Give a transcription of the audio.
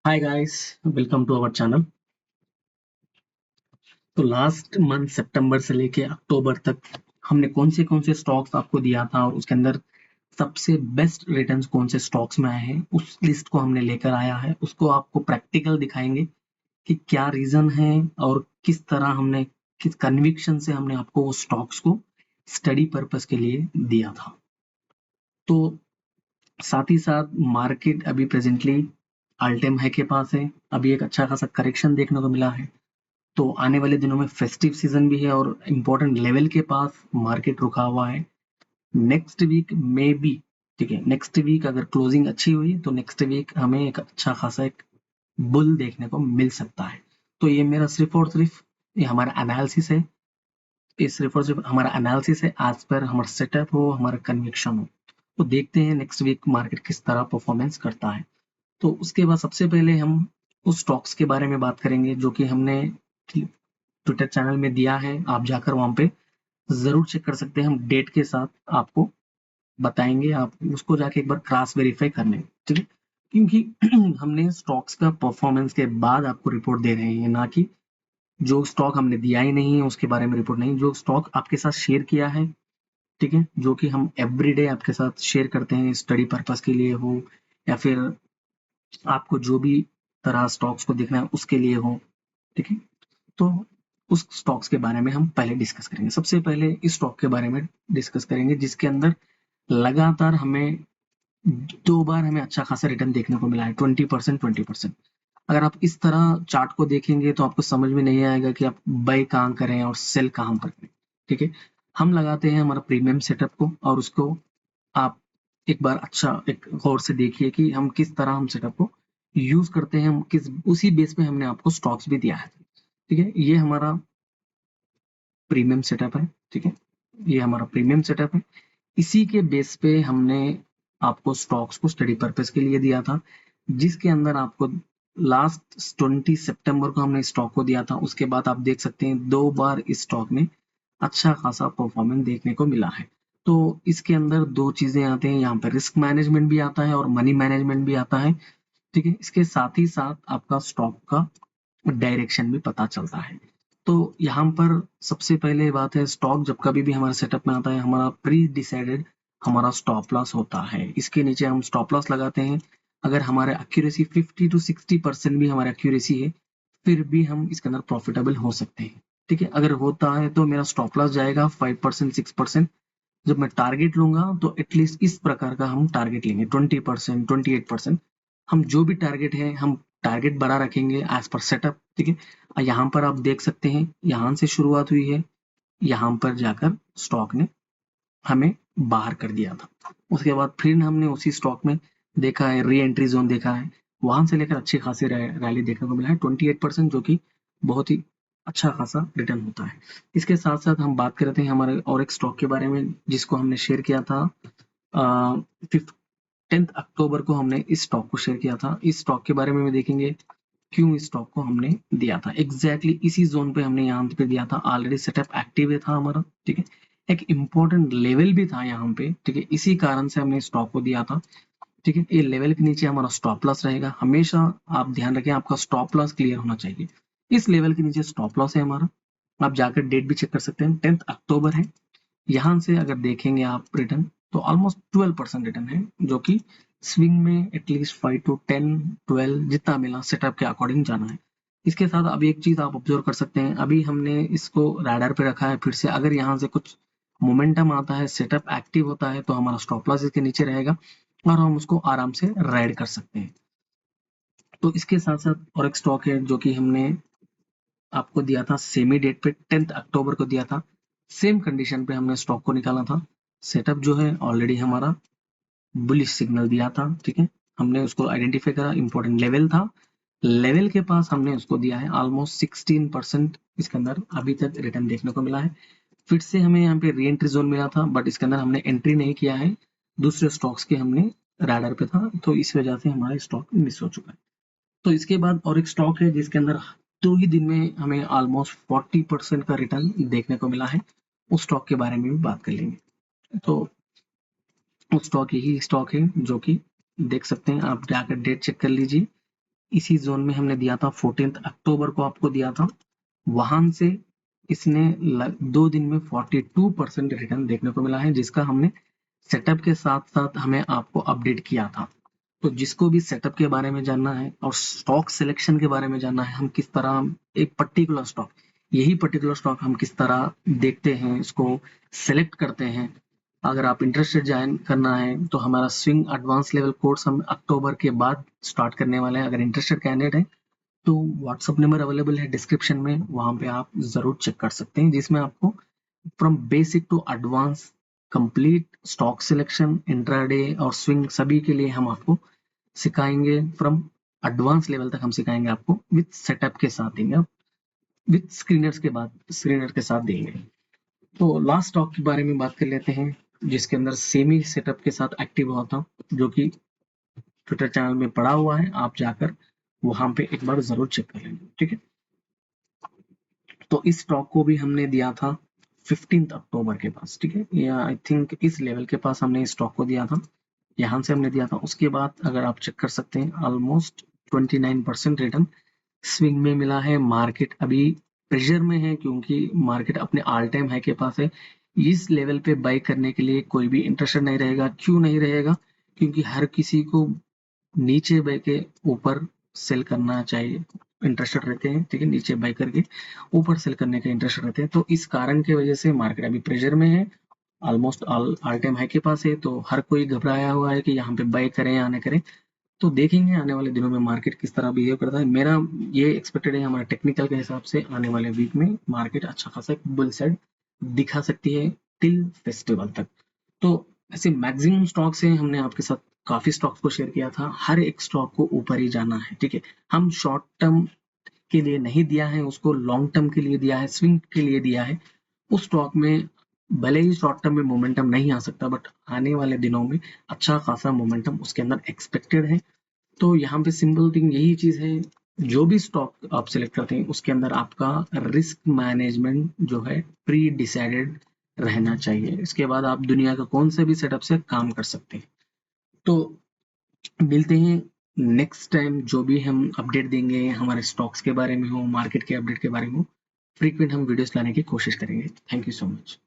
Hi guys, welcome to our channel. तो last month सितंबर से लेके अक्टूबर तक हमने कौन से स्टॉक्स आपको दिया था और उसके अंदर सबसे बेस्ट रिटर्न्स कौन से स्टॉक्स में आए हैं उस लिस्ट को हमने लेकर आया है। उसको आपको प्रैक्टिकल दिखाएंगे कि क्या रीजन है और किस तरह हमने किस कन्विक्शन से हमने आपको वो स्टॉक्स को स्टडी पर्पस के लिए दिया था। तो साथ ही साथ मार्केट अभी प्रेजेंटली ऑल टाइम हाई के पास है। अभी एक अच्छा खासा करेक्शन देखने को मिला है। तो आने वाले दिनों में फेस्टिव सीजन भी है और इम्पोर्टेंट लेवल के पास मार्केट रुका हुआ है। नेक्स्ट वीक में भी, ठीक है, नेक्स्ट वीक अगर क्लोजिंग अच्छी हुई तो नेक्स्ट वीक हमें एक अच्छा खासा एक बुल देखने को मिल सकता है। तो ये मेरा सिर्फ और सिर्फ ये हमारा एनालिसिस है। ये सिर्फ और सिर्फ हमारा एनालिसिस है, एज पर हमारा सेटअप हो, हमारा कन्विक्शन हो। तो देखते हैं नेक्स्ट वीक मार्केट किस तरह परफॉर्मेंस करता है। तो उसके बाद सबसे पहले हम उस स्टॉक्स के बारे में बात करेंगे जो कि हमने ट्विटर चैनल में दिया है। आप जाकर वहां पे जरूर चेक कर सकते हैं। हम डेट के साथ आपको बताएंगे, आप उसको जाके एक बार क्रॉस वेरीफाई करने, ठीक है। क्योंकि हमने स्टॉक्स का परफॉर्मेंस के बाद आपको रिपोर्ट दे रहे हैं, ना कि जो स्टॉक हमने दिया ही नहीं है उसके बारे में रिपोर्ट नहीं। जो स्टॉक आपके साथ शेयर किया है, ठीक है, जो कि हम एवरीडे आपके साथ शेयर करते हैं स्टडी पर्पस के लिए हो या फिर आपको जो भी तरह स्टॉक्स को देखना है उसके लिए हो, ठीक है। तो उस स्टॉक्स के बारे में हम पहले डिस्कस करेंगे। सबसे पहले इस स्टॉक के बारे में डिस्कस करेंगे जिसके अंदर लगातार हमें 2 बार हमें अच्छा खासा रिटर्न देखने को मिला है, 20%, 20%। अगर आप इस तरह चार्ट को देखेंगे तो आपको समझ में नहीं आएगा कि आप बाय कहाँ करें और सेल कहाँ पर करें, ठीक है। हम लगाते हैं हमारा प्रीमियम सेटअप को और उसको आप एक बार अच्छा एक गौर से देखिए कि हम किस तरह हम सेटअप को यूज करते हैं। हम किस उसी बेस पे हमने आपको स्टॉक्स भी दिया है, ठीक है। ये हमारा प्रीमियम सेटअप है, ठीक है। ये हमारा प्रीमियम सेटअप है। इसी के बेस पे हमने आपको स्टॉक्स को स्टडी पर्पस के लिए दिया था, जिसके अंदर आपको लास्ट 20 सितंबर को हमने स्टॉक को दिया था। उसके बाद आप देख सकते हैं 2 बार इस स्टॉक में अच्छा खासा परफॉर्मेंस देखने को मिला है। तो इसके अंदर 2 चीजें आते हैं, यहाँ पे रिस्क मैनेजमेंट भी आता है और मनी मैनेजमेंट भी आता है, ठीक है। इसके साथ ही साथ आपका स्टॉक का डायरेक्शन भी पता चलता है। तो यहाँ पर सबसे पहले बात है, स्टॉक जब कभी भी हमारे सेटअप में आता है हमारा प्री डिसाइडेड हमारा स्टॉप लॉस होता है। इसके नीचे हम स्टॉप लॉस लगाते हैं। अगर हमारे एक्यूरेसी 50 to 60% भी हमारी एक्यूरेसी है, फिर भी हम इसके अंदर प्रॉफिटेबल हो सकते हैं, ठीक है। अगर होता है तो मेरा स्टॉप लॉस जाएगा 5%, 6%। जब मैं टारगेट लूंगा तो एटलीस्ट इस प्रकार का हम टारगेट लेंगे, 20%, 28%। हम जो भी टारगेट है हम टारगेट बड़ा रखेंगे एज पर सेटअप, ठीक है। यहाँ पर आप देख सकते हैं यहाँ से शुरुआत हुई है, यहाँ पर जाकर स्टॉक ने हमें बाहर कर दिया था। उसके बाद फिर हमने उसी स्टॉक में देखा है, री एंट्री जोन देखा है, वहां से लेकर अच्छी खासी रैली देखने को मिला है 28%, जो कि बहुत ही अच्छा खासा रिटर्न होता है। इसके साथ साथ हम बात करते हैं हमारे और एक स्टॉक के बारे में जिसको हमने शेयर किया था 10 अक्टूबर को हमने इस स्टॉक को शेयर किया था। इस स्टॉक के बारे में भी देखेंगे क्यों इस स्टॉक को हमने दिया था। एग्जैक्टली इसी जोन पे हमने यहाँ पे दिया था, ऑलरेडी सेटअप एक्टिव था हमारा, ठीक है। एक इम्पोर्टेंट लेवल भी था यहाँ पे, ठीक है। इसी कारण से हमने स्टॉक को दिया था, ठीक है। ये लेवल के नीचे हमारा स्टॉप लॉस रहेगा। हमेशा आप ध्यान रखें आपका स्टॉप लॉस क्लियर होना चाहिए। इस लेवल के नीचे स्टॉप लॉस है हमारा। आप जाकर डेट भी चेक कर सकते हैं, 10 अक्टूबर है। यहाँ से अगर देखेंगे आप रिटर्न तो ऑलमोस्ट 12% रिटर्न है, जो कि स्विंग में एटलीस्ट 5 to 10, 12 जितना मिला सेटअप के अकॉर्डिंग जाना है। इसके साथ अब एक चीज आप ऑब्जर्व कर सकते हैं, अभी हमने इसको रैडर पे रखा है। फिर से अगर यहाँ से कुछ मोमेंटम आता है, सेटअप एक्टिव होता है, तो हमारा स्टॉप लॉस इसके नीचे रहेगा और हम उसको आराम से राइड कर सकते हैं। तो इसके साथ साथ और एक स्टॉक है जो कि हमने आपको दिया था सेमी डेट पे, 10 अक्टूबर को दिया था। सेम कंडीशन पे हमने स्टॉक को निकाला था। सेटअप जो है ऑलरेडी हमारा बुलिश सिग्नल दिया था, ठीक है। हमने उसको आइडेंटिफाई करा, इंपॉर्टेंट लेवल था, लेवल के पास हमने उसको दिया है। ऑलमोस्ट 16% इसके अंदर अभी तक रिटर्न देखने को मिला है। फिर से हमें यहाँ पे री एंट्री जोन मिला था, बट इसके अंदर हमने एंट्री नहीं किया है, दूसरे स्टॉक्स के हमने रैडर पे था, तो इस वजह से हमारा स्टॉक मिस हो चुका है। तो इसके बाद और एक स्टॉक है जिसके अंदर 2 ही दिन में हमें ऑलमोस्ट 40% का रिटर्न देखने को मिला है। उस स्टॉक के बारे में भी बात कर लेंगे। तो उस स्टॉक यही स्टॉक है जो कि देख सकते हैं, आप जाकर डेट चेक कर लीजिए। इसी जोन में हमने दिया था 14 अक्टूबर को आपको दिया था, वहां से इसने 2 दिन में 42% रिटर्न देखने को मिला है, जिसका हमने सेटअप के साथ साथ हमें आपको अपडेट किया था। तो जिसको भी सेटअप के बारे में जानना है और स्टॉक सिलेक्शन के बारे में जानना है, हम किस तरह एक पर्टिकुलर स्टॉक, यही पर्टिकुलर स्टॉक हम किस तरह देखते हैं, इसको सेलेक्ट करते हैं, अगर आप इंटरेस्टेड ज्वाइन करना है तो हमारा स्विंग एडवांस लेवल कोर्स हम अक्टूबर के बाद स्टार्ट करने वाले हैं। अगर इंटरेस्टेड कैंडिडेट है तो व्हाट्सअप नंबर अवेलेबल है डिस्क्रिप्शन में, वहां पे आप जरूर चेक कर सकते हैं, जिसमें आपको from basic to advance complete stock selection, intraday और स्विंग सभी के लिए हम आपको सिखाएंगे। फ्रॉम एडवांस लेवल तक हम सिखाएंगे आपको, विद सेटअप के साथ देंगे, विद स्क्रीनर के साथ देंगे। तो लास्ट स्टॉक के बारे में बात कर लेते हैं, जिसके अंदर सेमी सेटअप के साथ एक्टिव हुआ था, जो कि ट्विटर चैनल में पड़ा हुआ है, आप जाकर वहां पे एक बार जरूर चेक कर लेंगे, ठीक है। तो इस स्टॉक को भी हमने दिया था 15 अक्टूबर के पास, ठीक है, या आई थिंक इस लेवल के पास हमने इस स्टॉक को दिया था, यहां से हमने दिया था। उसके बाद अगर आप चेक कर सकते हैं, ऑलमोस्ट 29% रिटर्न स्विंग में मिला है। मार्केट अभी प्रेशर में है, क्योंकि मार्केट अपने ऑल टाइम हाई के पास है। इस लेवल पे बाई करने के लिए कोई भी इंटरेस्टेड नहीं रहेगा। क्यों नहीं रहेगा? क्योंकि हर किसी को नीचे बाई के ऊपर सेल करना चाहिए, इंटरेस्टेड रहते हैं, ठीक है, नीचे बाई करके ऊपर सेल करने के इंटरेस्टेड रहते हैं। तो इस कारण की वजह से मार्केट अभी प्रेशर में है, ऑलमोस्ट ऑल टाइम हाई के पास है, तो हर कोई घबराया हुआ है कि यहाँ पे बाई करें या ना करें। तो देखेंगे आने वाले दिनों में मार्केट किस तरह बिहेव करता है। मेरा ये एक्सपेक्टेड है, हमारे टेक्निकल के हिसाब से आने वाले वीक में मार्केट अच्छा खासा बुल साइड दिखा सकती है टिल फेस्टिवल तक। तो ऐसे मैक्सिमम स्टॉक से हमने आपके साथ काफी स्टॉक्स को शेयर किया था, हर एक स्टॉक को ऊपर ही जाना है, ठीक है। हम शॉर्ट टर्म के लिए नहीं दिया है उसको, लॉन्ग टर्म के लिए दिया है, स्विंग के लिए दिया है। उस स्टॉक में भले ही शॉर्ट टर्म में मोमेंटम नहीं आ सकता, बट आने वाले दिनों में अच्छा खासा मोमेंटम उसके अंदर एक्सपेक्टेड है। तो यहाँ पे सिंपल थिंग यही चीज है, जो भी स्टॉक आप सिलेक्ट करते हैं उसके अंदर आपका रिस्क मैनेजमेंट जो है प्री डिसाइडेड रहना चाहिए। इसके बाद आप दुनिया का कौन से भी सेटअप से काम कर सकते हैं। तो मिलते हैं नेक्स्ट टाइम, जो भी हम अपडेट देंगे हमारे स्टॉक्स के बारे में हो, मार्केट के अपडेट के बारे में हो, फ्रीक्वेंट हम वीडियोस लाने की कोशिश करेंगे। Thank you so much.